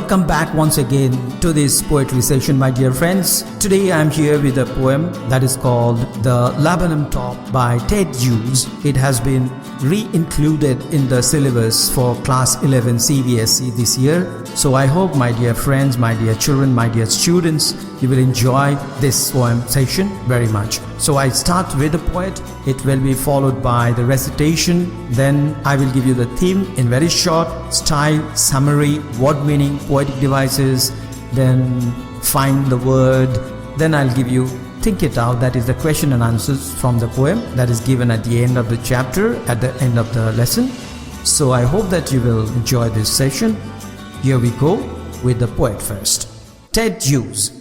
welcome back once again to this poetry session, my dear friends. Today I am here with a poem that is called The Laburnum Top by Ted Hughes. It has been re-included in the syllabus for class 11 CBSE this year. So I hope, my dear friends, my dear children, my dear students, you will enjoy this poem session very much. So I start with the poet. It will be followed by the recitation. Then I will give you the theme in very short, style, summary, word meaning, poetic devices, then find the word. Then I'll give you think it out, that is the question and answers from the poem that is given at the end of the chapter, at the end of the lesson. So I hope that you will enjoy this session. Here we go with the poet first. Ted Hughes.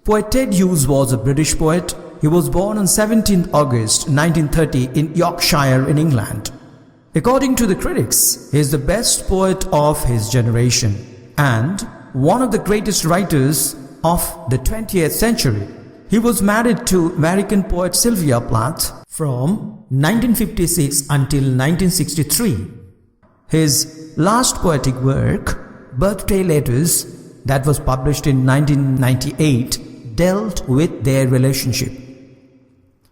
Poet Ted Hughes was a British poet. He was born on 17th August 1930 in Yorkshire in England. According to the critics, he is the best poet of his generation and one of the greatest writers of the 20th century. He was married to American poet Sylvia Plath from 1956 until 1963. His last poetic work, Birthday Letters, that was published in 1998, dealt with their relationship.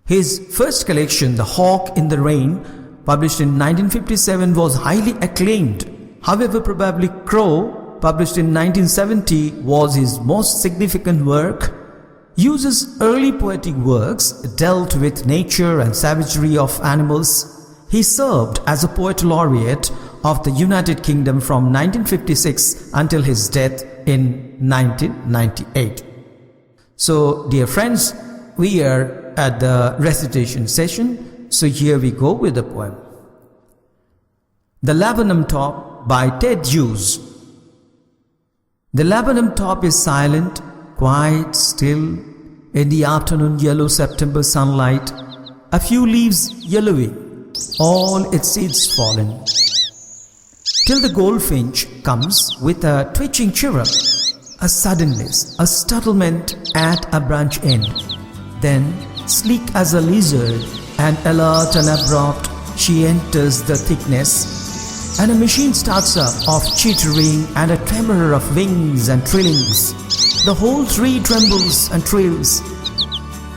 His first collection, The Hawk in the Rain, published in 1957, was highly acclaimed. However, probably Crow, published in 1970, was his most significant work. Hughes' early poetic works dealt with nature and savagery of animals. He served as a poet laureate of the United Kingdom from 1956 until his death in 1998. So, dear friends, we are at the recitation session. So here we go with the poem. The Laburnum Top by Ted Hughes. The laburnum top is silent, quiet, still, in the afternoon yellow September sunlight, a few leaves yellowing, all its seeds fallen. Till the goldfinch comes with a twitching chirrup, a suddenness, a startlement at a branch end. Then, sleek as a lizard and alert and abrupt, she enters the thickness, and a machine starts up of chittering and a tremor of wings and trillings. The whole tree trembles and trills.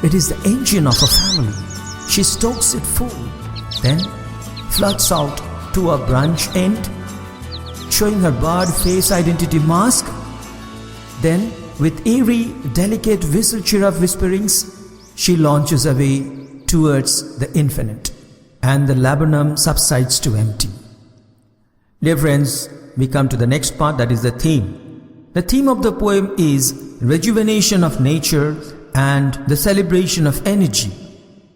It is the engine of a family. She stokes it full, then flirts out to a branch end, showing her bird face identity mask. Then, with eerie, delicate whistle chirrup whisperings, she launches away towards the infinite, and the laburnum subsides to empty. Dear friends, we come to the next part, that is the theme. The theme of the poem is rejuvenation of nature and the celebration of energy.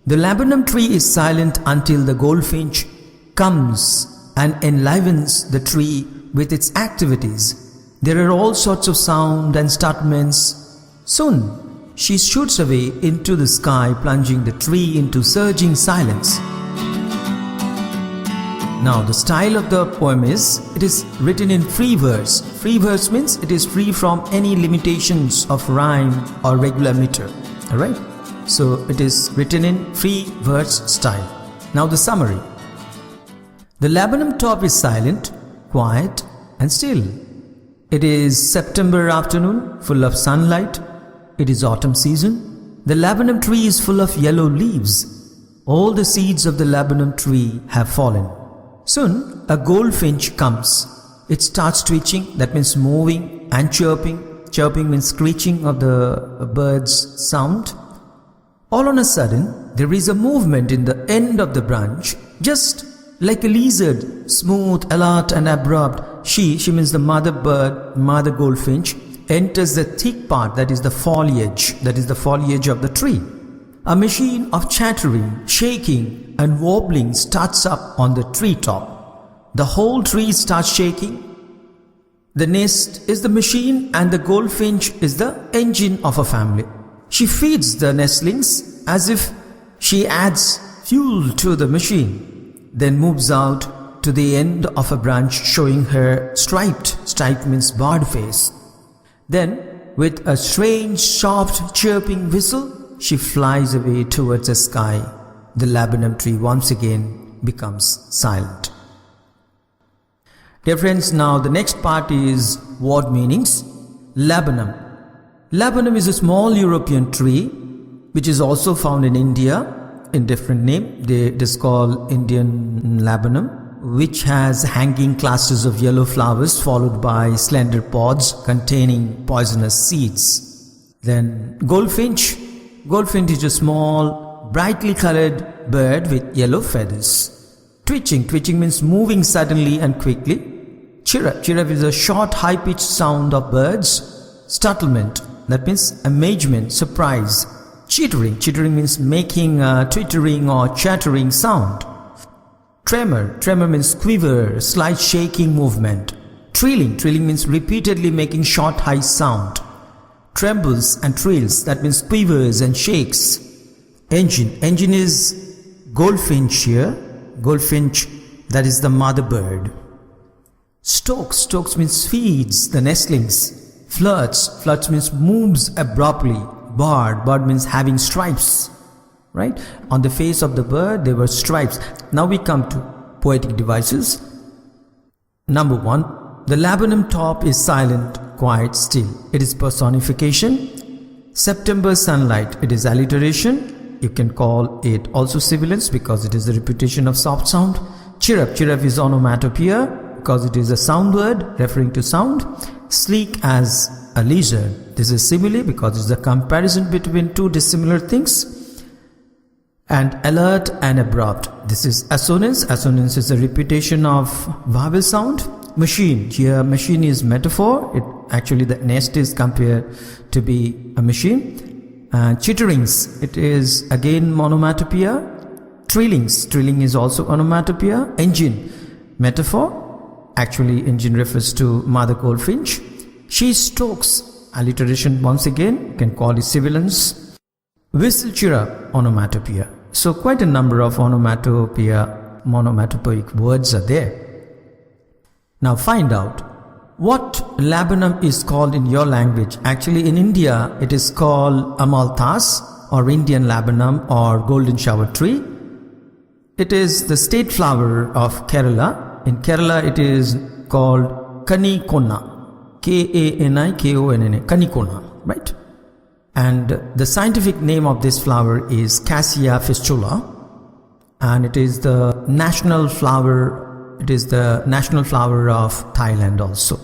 The laburnum tree is silent until the goldfinch comes and enlivens the tree with its activities. There are all sorts of sound and startments. Soon, she shoots away into the sky, plunging the tree into surging silence. Now, the style of the poem is, it is written in free verse. Free verse means it is free from any limitations of rhyme or regular meter. Alright? So, it is written in free verse style. Now, the summary. The laburnum top is silent, quiet and still. It is September afternoon, full of sunlight. It is autumn season. The laburnum tree is full of yellow leaves. All the seeds of the laburnum tree have fallen. Soon, a goldfinch comes. It starts twitching, that means moving, and chirping. Chirping means screeching of the bird's sound. All on a sudden, there is a movement in the end of the branch, just like a lizard, smooth, alert and abrupt. She means the mother bird, mother goldfinch, enters the thick part, that is the foliage of the tree. A machine of chattering, shaking and wobbling starts up on the treetop. The whole tree starts shaking. The nest is the machine and the goldfinch is the engine of a family. She feeds the nestlings as if she adds fuel to the machine, then moves out to the end of a branch showing her striped means bird face. Then, with a strange soft chirping whistle, she flies away towards the sky. The laburnum tree once again becomes silent. Dear friends, now the next part is word meanings. Laburnum. Laburnum is a small European tree which is also found in India in different name. It is called Indian laburnum, which has hanging clusters of yellow flowers followed by slender pods containing poisonous seeds. Then goldfinch. Goldfinch is a small, brightly colored bird with yellow feathers. Twitching. Twitching means moving suddenly and quickly. Chirrup. Chirrup is a short, high-pitched sound of birds. Startlement. That means amazement, surprise. Chittering. Chittering means making a twittering or chattering sound. Tremor. Tremor means quiver, slight shaking movement. Trilling. Trilling means repeatedly making short, high sound. Trembles and trills. That means quivers and shakes. Engine. Engine is goldfinch here. Goldfinch, that is the mother bird. Stokes. Stokes means feeds the nestlings. Flirts. Flirts means moves abruptly. Barred. Barred means having stripes. Right? On the face of the bird there were stripes. Now we come to poetic devices. Number 1. The laburnum top is silent, quiet, still. It is personification. September sunlight. It is alliteration. You can call it also sibilance because it is the repetition of soft sound. Chirrup. Chirrup is onomatopoeia because it is a sound word referring to sound. Sleek as a lizard. This is simile because it's the comparison between two dissimilar things. And alert and abrupt. This is assonance. Assonance is a repetition of vowel sound. Machine. Here machine is metaphor. Actually the nest is compared to be a machine. Chitterings. It is again onomatopoeia. Trillings. Trilling is also onomatopoeia. Engine. Metaphor. Actually engine refers to mother goldfinch. She stokes. Alliteration once again. You can call it sibilance. Whistle, chirrup, onomatopoeia. So quite a number of onomatopoeic words are there. Now find out what laburnum is called in your language. Actually in India it is called amalthas or Indian laburnum or golden shower tree. It is the state flower of Kerala. In Kerala it is called kanikona. Kanikona, kanikona, right? And the scientific name of this flower is Cassia fistula, and it is the national flower. It is the national flower of Thailand also.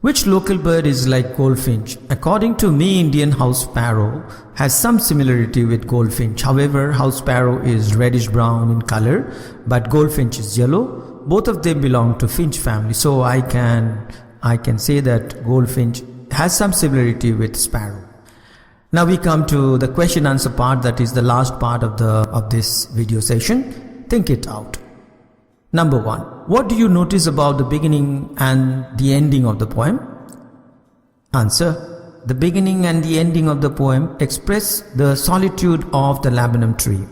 Which local bird is like goldfinch? According to me, Indian house sparrow has some similarity with goldfinch. However, house sparrow is reddish brown in color, but goldfinch is yellow. Both of them belong to finch family, so I can say that goldfinch has some similarity with sparrow. Now we come to the question answer part, that is the last part of this video session. Think it out. Number 1. What do you notice about the beginning and the ending of the poem? Answer. The beginning and the ending of the poem express the solitude of the laburnum tree.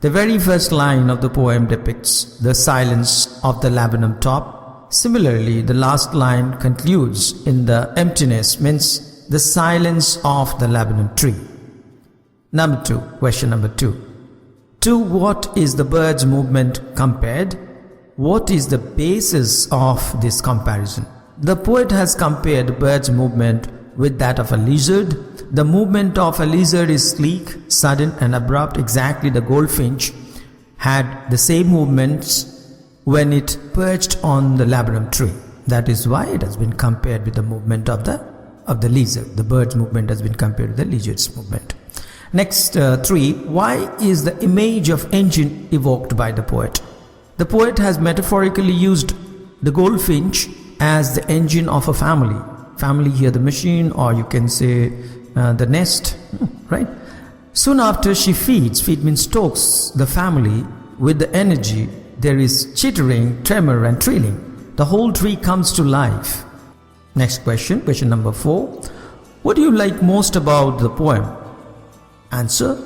The very first line of the poem depicts the silence of the laburnum top. Similarly, the last line concludes in the emptiness, means the silence of the laburnum tree. Number 2. Question number 2. To what is the bird's movement compared? What is the basis of this comparison? The poet has compared the bird's movement with that of a lizard. The movement of a lizard is sleek, sudden and abrupt. Exactly, the goldfinch had the same movements when it perched on the laburnum tree. That is why it has been compared with the movement of the lizard. The bird's movement has been compared with the lizard's movement. Next 3. Why is the image of engine evoked by the poet? The poet has metaphorically used the goldfinch as the engine of a family. Family here the machine, or you can say the nest, right? Soon after she feeds, feed means stokes the family with the energy. There is chittering, tremor and trilling. The whole tree comes to life. Next question, question number 4. What do you like most about the poem? Answer.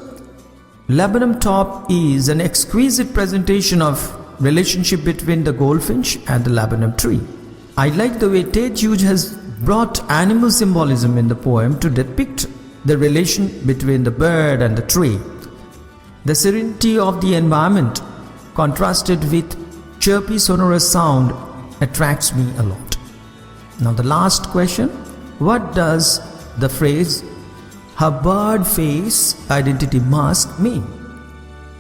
Laburnum top is an exquisite presentation of relationship between the goldfinch and the laburnum tree. I like the way Ted Hughes has brought animal symbolism in the poem to depict the relation between the bird and the tree. The serenity of the environment contrasted with chirpy sonorous sound attracts me a lot. Now the last question, what does the phrase her bird face identity mask mean?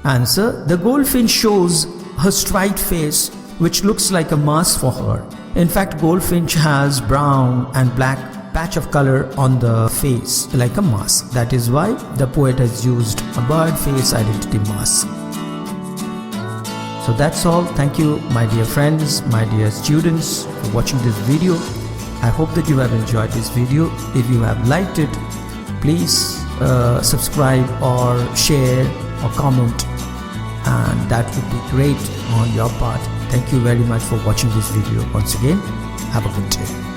Answer, the goldfinch shows her striped face which looks like a mask for her. In fact, goldfinch has brown and black patch of color on the face like a mask. That is why the poet has used a bird face identity mask. So that's all. Thank you, my dear friends, my dear students, for watching this video. I hope that you have enjoyed this video. If you have liked it, please subscribe or share or comment, and that would be great on your part. Thank you very much for watching this video once again. Have a good day.